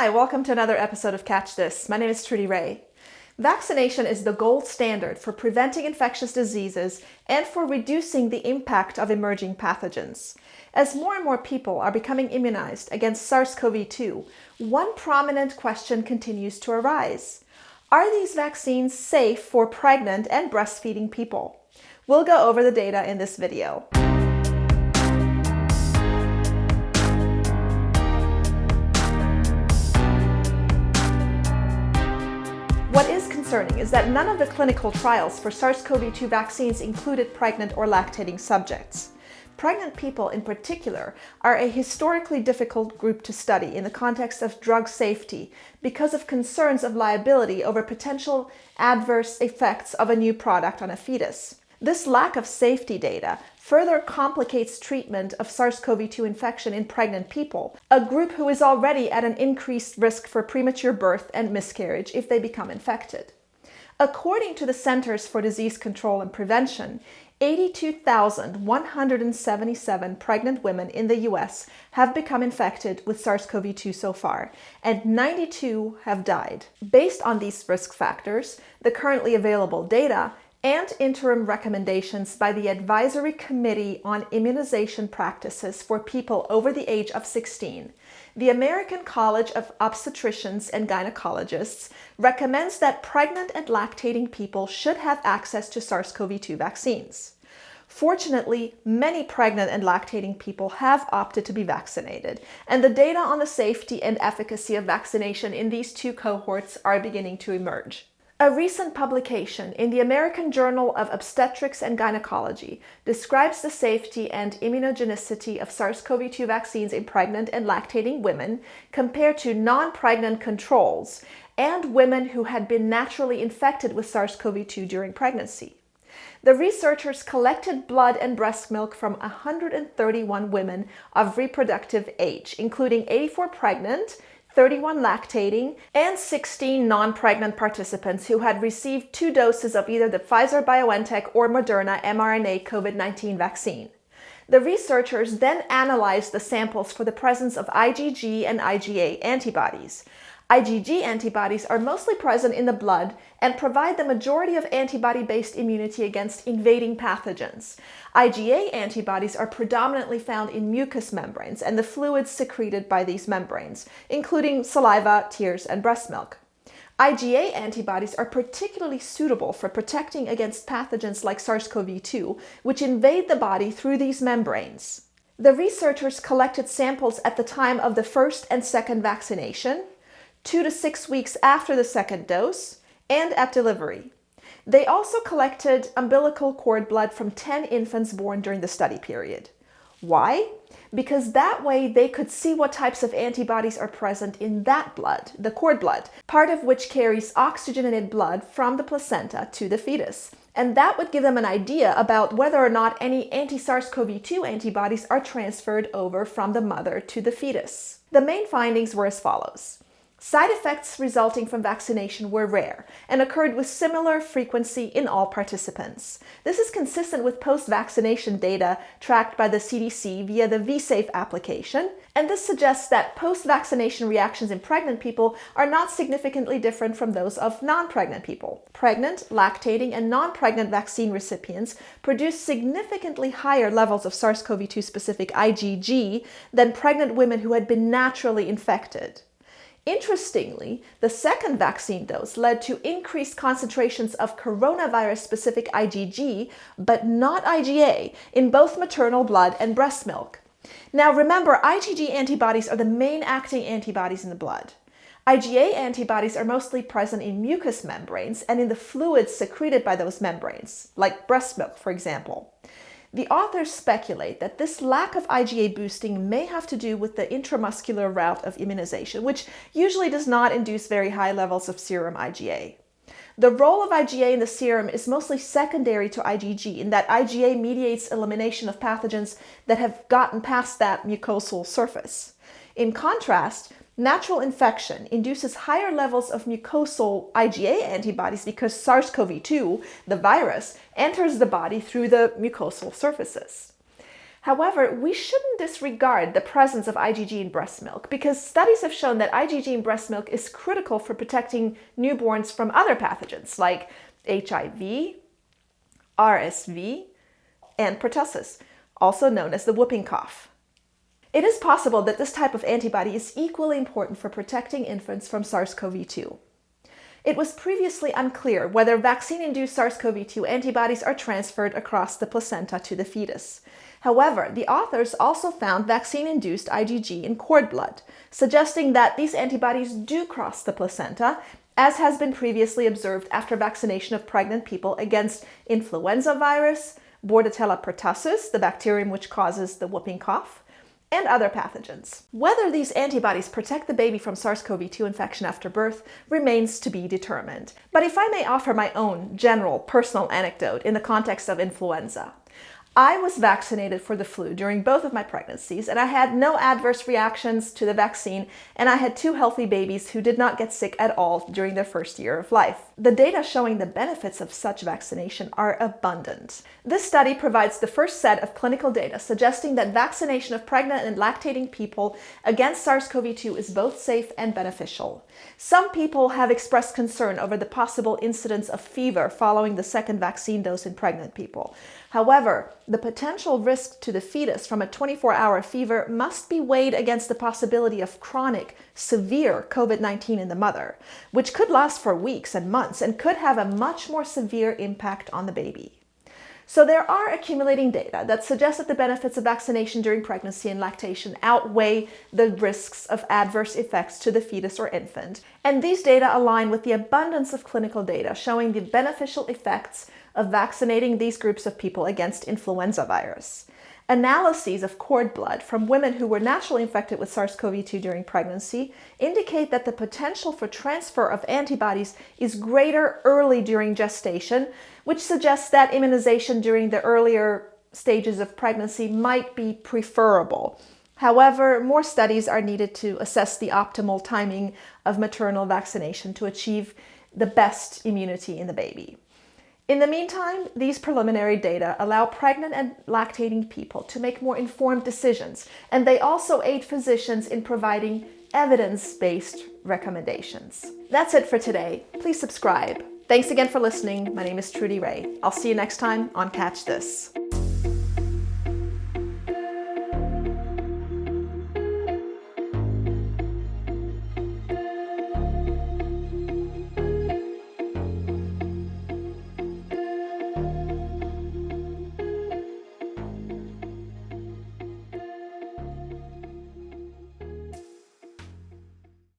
Hi, welcome to another episode of Catch This. My name is Trudy Ray. Vaccination is the gold standard for preventing infectious diseases and for reducing the impact of emerging pathogens. As more and more people are becoming immunized against SARS-CoV-2, one prominent question continues to arise. Are these vaccines safe for pregnant and breastfeeding people? We'll go over the data in this video. What is concerning is that none of the clinical trials for SARS-CoV-2 vaccines included pregnant or lactating subjects. Pregnant people in particular are a historically difficult group to study in the context of drug safety because of concerns of liability over potential adverse effects of a new product on a fetus. This lack of safety data further complicates treatment of SARS-CoV-2 infection in pregnant people, a group who is already at an increased risk for premature birth and miscarriage if they become infected. According to the Centers for Disease Control and Prevention, 82,177 pregnant women in the US have become infected with SARS-CoV-2 so far, and 92 have died. Based on these risk factors, the currently available data, and interim recommendations by the Advisory Committee on Immunization Practices for People over the age of 16, the American College of Obstetricians and Gynecologists recommends that pregnant and lactating people should have access to SARS-CoV-2 vaccines. Fortunately, many pregnant and lactating people have opted to be vaccinated, and the data on the safety and efficacy of vaccination in these two cohorts are beginning to emerge. A recent publication in the American Journal of Obstetrics and Gynecology describes the safety and immunogenicity of SARS-CoV-2 vaccines in pregnant and lactating women compared to non-pregnant controls and women who had been naturally infected with SARS-CoV-2 during pregnancy. The researchers collected blood and breast milk from 131 women of reproductive age, including 84 pregnant, 31 lactating, and 16 non-pregnant participants who had received 2 doses of either the Pfizer-BioNTech or Moderna mRNA COVID-19 vaccine. The researchers then analyzed the samples for the presence of IgG and IgA antibodies. IgG antibodies are mostly present in the blood and provide the majority of antibody-based immunity against invading pathogens. IgA antibodies are predominantly found in mucous membranes and the fluids secreted by these membranes, including saliva, tears, and breast milk. IgA antibodies are particularly suitable for protecting against pathogens like SARS-CoV-2, which invade the body through these membranes. The researchers collected samples at the time of the first and second vaccination, 2 to 6 weeks after the second dose, and at delivery. They also collected umbilical cord blood from 10 infants born during the study period. Why? Because that way they could see what types of antibodies are present in that blood, the cord blood, part of which carries oxygenated blood from the placenta to the fetus. And that would give them an idea about whether or not any anti-SARS-CoV-2 antibodies are transferred over from the mother to the fetus. The main findings were as follows. Side effects resulting from vaccination were rare and occurred with similar frequency in all participants. This is consistent with post-vaccination data tracked by the CDC via the vSafe application, and this suggests that post-vaccination reactions in pregnant people are not significantly different from those of non-pregnant people. Pregnant, lactating, and non-pregnant vaccine recipients produce significantly higher levels of SARS-CoV-2 specific IgG than pregnant women who had been naturally infected. Interestingly, the second vaccine dose led to increased concentrations of coronavirus-specific IgG, but not IgA, in both maternal blood and breast milk. Now remember, IgG antibodies are the main acting antibodies in the blood. IgA antibodies are mostly present in mucous membranes and in the fluids secreted by those membranes, like breast milk, for example. The authors speculate that this lack of IgA boosting may have to do with the intramuscular route of immunization, which usually does not induce very high levels of serum IgA. The role of IgA in the serum is mostly secondary to IgG in that IgA mediates elimination of pathogens that have gotten past that mucosal surface. In contrast, natural infection induces higher levels of mucosal IgA antibodies because SARS-CoV-2, the virus, enters the body through the mucosal surfaces. However, we shouldn't disregard the presence of IgG in breast milk because studies have shown that IgG in breast milk is critical for protecting newborns from other pathogens like HIV, RSV, and pertussis, also known as the whooping cough. It is possible that this type of antibody is equally important for protecting infants from SARS-CoV-2. It was previously unclear whether vaccine-induced SARS-CoV-2 antibodies are transferred across the placenta to the fetus. However, the authors also found vaccine-induced IgG in cord blood, suggesting that these antibodies do cross the placenta, as has been previously observed after vaccination of pregnant people against influenza virus, Bordetella pertussis, the bacterium which causes the whooping cough, and other pathogens. Whether these antibodies protect the baby from SARS-CoV-2 infection after birth remains to be determined. But if I may offer my own general personal anecdote in the context of influenza, I was vaccinated for the flu during both of my pregnancies, and I had no adverse reactions to the vaccine, and I had 2 healthy babies who did not get sick at all during their first year of life. The data showing the benefits of such vaccination are abundant. This study provides the first set of clinical data suggesting that vaccination of pregnant and lactating people against SARS-CoV-2 is both safe and beneficial. Some people have expressed concern over the possible incidence of fever following the second vaccine dose in pregnant people. However, the potential risk to the fetus from a 24-hour fever must be weighed against the possibility of chronic, severe COVID-19 in the mother, which could last for weeks and months and could have a much more severe impact on the baby. So there are accumulating data that suggest that the benefits of vaccination during pregnancy and lactation outweigh the risks of adverse effects to the fetus or infant. And these data align with the abundance of clinical data showing the beneficial effects of vaccinating these groups of people against influenza virus. Analyses of cord blood from women who were naturally infected with SARS-CoV-2 during pregnancy indicate that the potential for transfer of antibodies is greater early during gestation, which suggests that immunization during the earlier stages of pregnancy might be preferable. However, more studies are needed to assess the optimal timing of maternal vaccination to achieve the best immunity in the baby. In the meantime, these preliminary data allow pregnant and lactating people to make more informed decisions, and they also aid physicians in providing evidence-based recommendations. That's it for today. Please subscribe. Thanks again for listening. My name is Trudy Ray. I'll see you next time on Catch This.